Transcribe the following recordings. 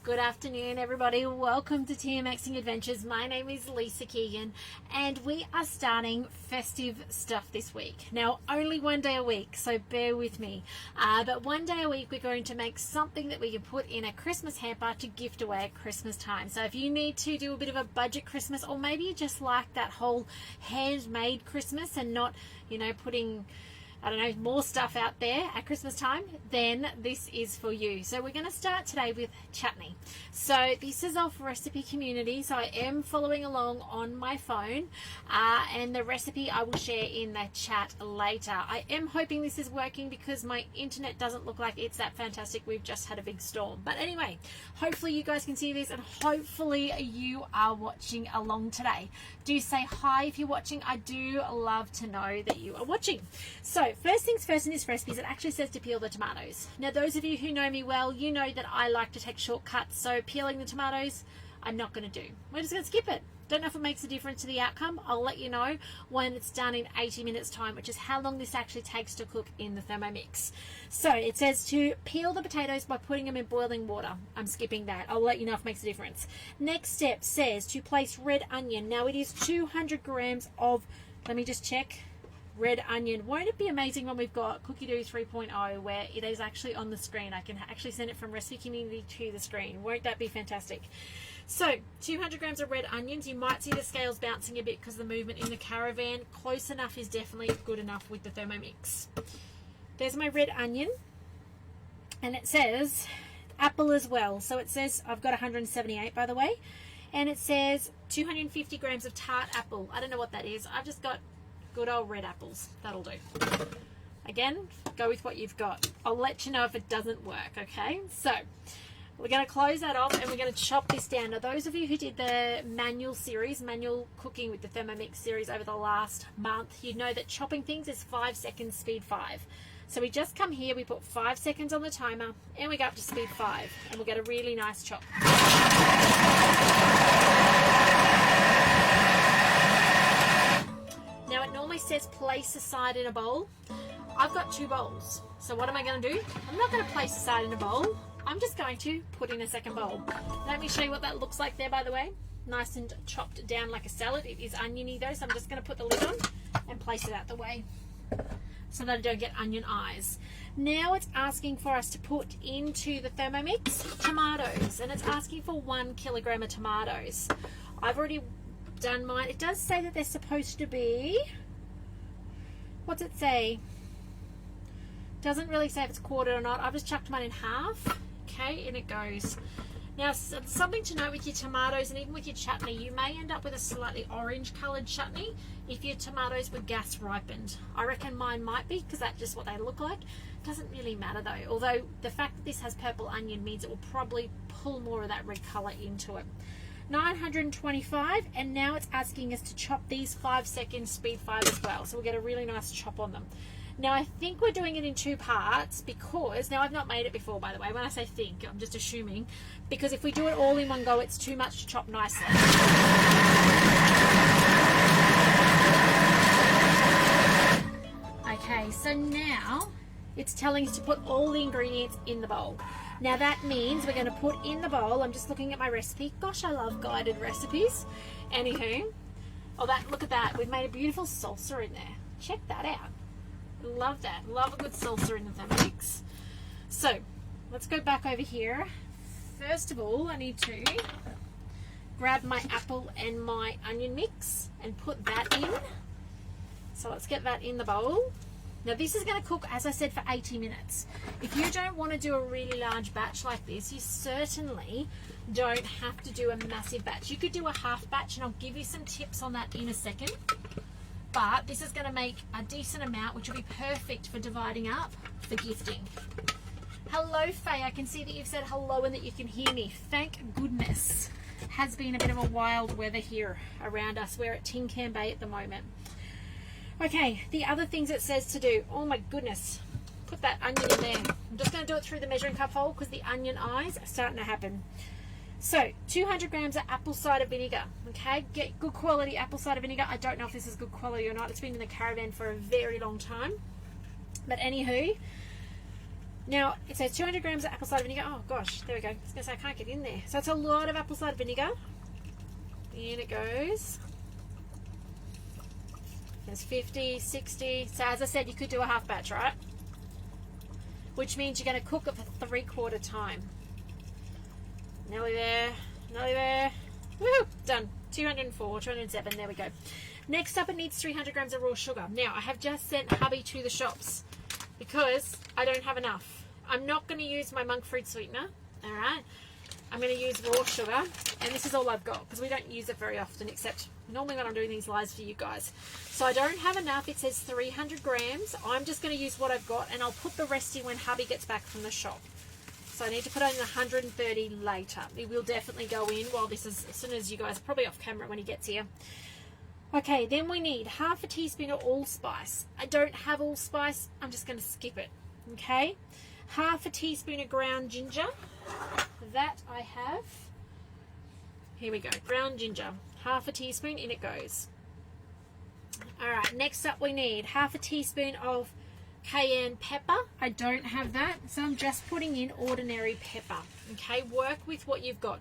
Good afternoon, everybody. Welcome to TMXing Adventures. My name is Lisa Keegan, and we are starting festive stuff this week. Now, only one day a week, so bear with me. But one day a week, we're going to make something that we can put in a Christmas hamper to gift away at Christmas time. So if you need to do a bit of a budget Christmas, or maybe you just like that whole handmade Christmas and not, putting more stuff out there at Christmas time, then this is for you. So we're going to start today with chutney. So this is off Recipe Community, so I am following along on my phone, and the recipe I will share in the chat later. I am hoping this is working because my internet doesn't look like it's that fantastic. We've just had a big storm. But anyway, hopefully you guys can see this, and hopefully you are watching along today. Do say hi if you're watching. I do love to know that you are watching. So first things first, in this recipe is it actually says to peel the tomatoes. Now those of you who know me well, you know that I like to take shortcuts, so peeling the tomatoes I'm not going to do. We're just going to skip it. Don't know if it makes a difference to the outcome. I'll let you know when it's done in 80 minutes time, which is how long this actually takes to cook in the Thermomix. So it says to peel the potatoes by putting them in boiling water. I'm skipping that. I'll let you know if it makes a difference. Next step says to place red onion. Now it is 200 grams of, let me just check, red onion. Won't it be amazing when we've got Cookie Dough 3.0 where it is actually on the screen? I can actually send it from Recipe Community to the screen. Won't that be fantastic? So 200 grams of red onions. You might see the scales bouncing a bit because of the movement in the caravan. Close enough is definitely good enough with the Thermomix. There's my red onion, and it says apple as well. So it says, I've got 178 by the way, and it says 250 grams of tart apple. I don't know what that is. I've just got good old red apples. That'll do. Again, go with what you've got. I'll let you know if it doesn't work, okay? So we're going to close that off, and we're going to chop this down. Now, those of you who did the manual cooking with the Thermomix series over the last month, you know that chopping things is 5 seconds, speed 5. So we just come here, we put 5 seconds on the timer, and we go up to speed 5, and we'll get a really nice chop. Now it normally says place aside in a bowl. I've got 2 bowls. So what am I going to do? I'm not going to place aside in a bowl. I'm just going to put in a second bowl. Let me show you what that looks like there, by the way. Nice and chopped down like a salad. It is oniony though, so I'm just going to put the lid on and place it out the way so that I don't get onion eyes. Now it's asking for us to put into the Thermomix tomatoes, and it's asking for 1 kilogram of tomatoes. I've already done mine. It does say that they're supposed to be, what's it say? Doesn't really say if it's quartered or not. I've just chucked mine in half. Okay, and it goes. Now, something to note with your tomatoes and even with your chutney, you may end up with a slightly orange coloured chutney if your tomatoes were gas ripened. I reckon mine might be, because that's just what they look like. Doesn't really matter though, although the fact that this has purple onion means it will probably pull more of that red colour into it. 925, and now it's asking us to chop these 5 seconds, speed 5 as well, so we'll get a really nice chop on them. Now I think we're doing it in 2 parts because, now I've not made it before by the way, when I say think, I'm just assuming, because if we do it all in one go, it's too much to chop nicely. Okay, so now it's telling us to put all the ingredients in the bowl. Now that means we're going to put in the bowl, I'm just looking at my recipe. Gosh, I love guided recipes. Anywho, look at that. We've made a beautiful salsa in there. Check that out. Love that. Love a good salsa in the Thermomix. So let's go back over here. First of all, I need to grab my apple and my onion mix and put that in. So let's get that in the bowl. Now this is going to cook, as I said, for 80 minutes. If you don't want to do a really large batch like this, you certainly don't have to do a massive batch. You could do a half batch, and I'll give you some tips on that in a second. But this is going to make a decent amount, which will be perfect for dividing up for gifting. Hello, Faye. I can see that you've said hello and that you can hear me. Thank goodness. Has been a bit of a wild weather here around us. We're at Tin Can Bay at the moment. Okay, the other things it says to do. Oh my goodness. Put that onion in there. I'm just going to do it through the measuring cup hole because the onion eyes are starting to happen. So 200 grams of apple cider vinegar. Okay, get good quality apple cider vinegar. I don't know if this is good quality or not. It's been in the caravan for a very long time. But anywho, Now, it says 200 grams of apple cider vinegar. Oh, gosh, there we go. I was going to say I can't get in there. So it's a lot of apple cider vinegar. In it goes. There's 50, 60. So as I said, you could do a half batch, right? Which means you're going to cook it for 3/4 time. Nearly there. Nearly there. Woohoo! Done. 204, 207. There we go. Next up, it needs 300 grams of raw sugar. Now, I have just sent hubby to the shops because I don't have enough. I'm not going to use my monk fruit sweetener. All right. I'm going to use raw sugar, and this is all I've got because we don't use it very often, except normally when I'm doing these lives for you guys. So I don't have enough. It says 300 grams. I'm just going to use what I've got, and I'll put the rest in when hubby gets back from the shop. So I need to put on 130 later. It will definitely go in while this is, as soon as you guys, probably off camera when he gets here. Okay, then we need half a teaspoon of allspice. I don't have allspice. I'm just going to skip it. Okay, half a teaspoon of ground ginger. That I have. Here we go. Ground ginger. Half a teaspoon. In it goes. Alright, next up we need half a teaspoon of cayenne pepper. I don't have that, so I'm just putting in ordinary pepper. Okay, work with what you've got.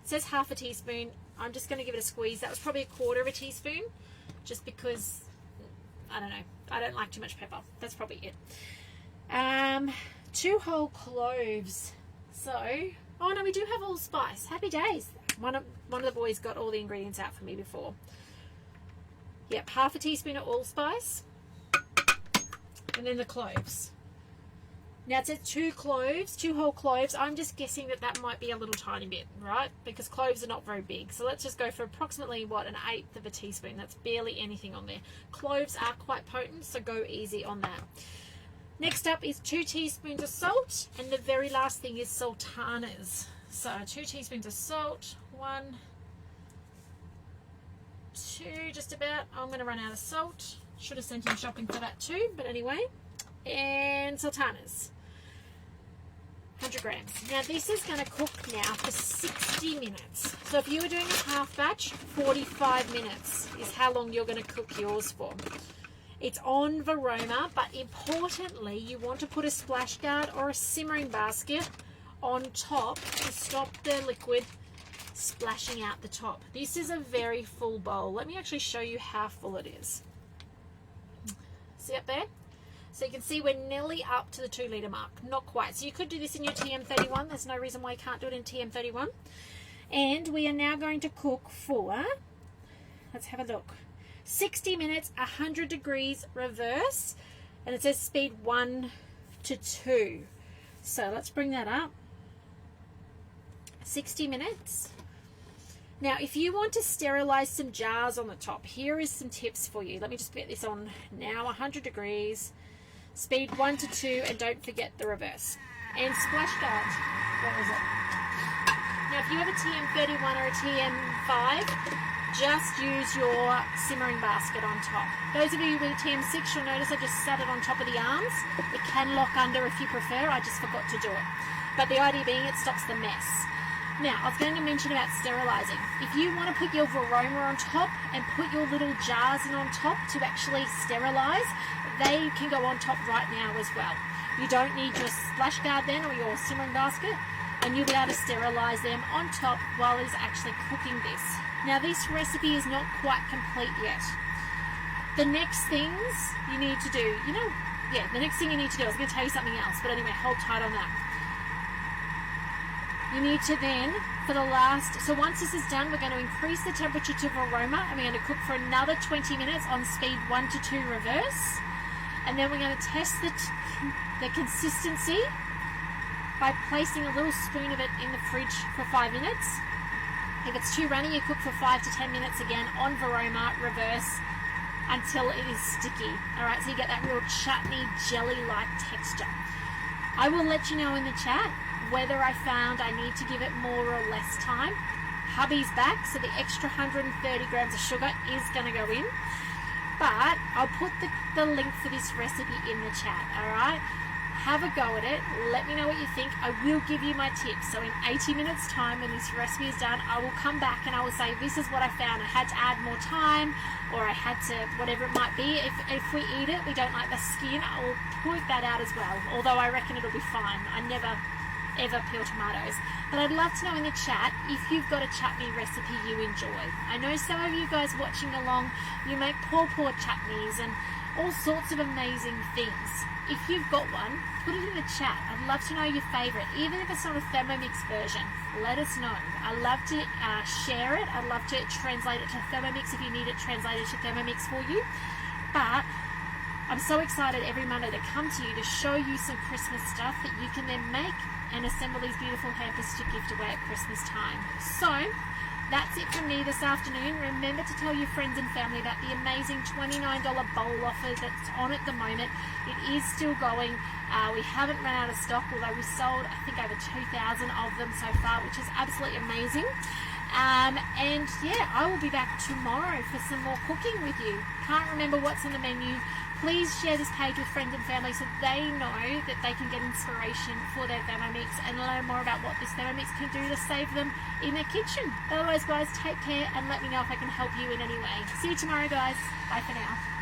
It says half a teaspoon. I'm just going to give it a squeeze. That was probably 1/4 teaspoon, just because, I don't know, I don't like too much pepper. That's probably it. 2 whole cloves. So, oh no, we do have allspice. Happy days. One of the boys got all the ingredients out for me before. Yep, half a teaspoon of allspice. And then the cloves. Now it says 2 cloves, 2 whole cloves. I'm just guessing that that might be a little tiny bit, right? Because cloves are not very big. So let's just go for approximately, what, 1/8 of a teaspoon. That's barely anything on there. Cloves are quite potent, so go easy on that. Next up is 2 teaspoons of salt, and the very last thing is sultanas. So 2 teaspoons of salt, 1, 2, just about. I'm going to run out of salt. Should have sent him shopping for that too, but anyway. And sultanas, 100 grams. Now this is going to cook now for 60 minutes. So if you were doing a half batch, 45 minutes is how long you're going to cook yours for. It's on Varoma, but importantly, you want to put a splash guard or a simmering basket on top to stop the liquid splashing out the top. This is a very full bowl. Let me actually show you how full it is. See up there? So you can see we're nearly up to the 2 litre mark. Not quite. So you could do this in your TM31. There's no reason why you can't do it in TM31. And we are now going to cook for, let's have a look, 60 minutes, 100 degrees reverse. And it says speed 1 to 2. So let's bring that up. 60 minutes. Now, if you want to sterilize some jars on the top, here is some tips for you. Let me just get this on now, 100 degrees, speed 1 to 2, and don't forget the reverse. And splash guard, where is it? Now, if you have a TM31 or a TM5, just use your simmering basket on top. Those of you with TM6, you'll notice I just sat it on top of the arms. It can lock under if you prefer. I just forgot to do it. But the idea being it stops the mess. Now, I was going to mention about sterilizing. If you want to put your Varoma on top and put your little jars in on top to actually sterilize, they can go on top right now as well. You don't need your splash guard then or your simmering basket, and you'll be able to sterilize them on top while it's actually cooking this. Now, this recipe is not quite complete yet. The next things you need to do, the next thing you need to do, I was going to tell you something else, but anyway, hold tight on that. You need to then, for the last, so once this is done, we're going to increase the temperature to Varoma, and we're going to cook for another 20 minutes on speed 1 to 2 reverse. And then we're going to test the consistency by placing a little spoon of it in the fridge for 5 minutes. If it's too runny, you cook for 5 to 10 minutes again on Varoma, reverse, until it is sticky. All right, so you get that real chutney, jelly-like texture. I will let you know in the chat whether I found I need to give it more or less time. Hubby's back, so the extra 130 grams of sugar is going to go in. But I'll put the link for this recipe in the chat, all right? Have a go at it. Let me know what you think. I will give you my tips. So in 80 minutes time, when this recipe is done, I will come back and I will say, this is what I found. I had to add more time, or I had to, whatever it might be. If we eat it, we don't like the skin, I will point that out as well. Although I reckon it'll be fine. I never ever peel tomatoes. But I'd love to know in the chat if you've got a chutney recipe you enjoy. I know some of you guys watching along, you make paw chutneys and all sorts of amazing things. If you've got one, put it in the chat. I'd love to know your favourite, even if it's not a Thermomix version. Let us know. I love to share it. I'd love to translate it to Thermomix if you need it translated to Thermomix for you. But I'm so excited every Monday to come to you to show you some Christmas stuff that you can then make and assemble these beautiful hampers to gift away at Christmas time. So that's it from me this afternoon. Remember to tell your friends and family about the amazing $29 bowl offer that's on at the moment. It is still going. We haven't run out of stock, although we sold, I think, over 2,000 of them so far, which is absolutely amazing. And yeah, I will be back tomorrow for some more cooking with you. Can't remember what's on the menu. Please share this page with friends and family so they know that they can get inspiration for their Thermomix and learn more about what this Thermomix can do to save them in their kitchen. Otherwise, guys, take care and let me know if I can help you in any way. See you tomorrow, guys. Bye for now.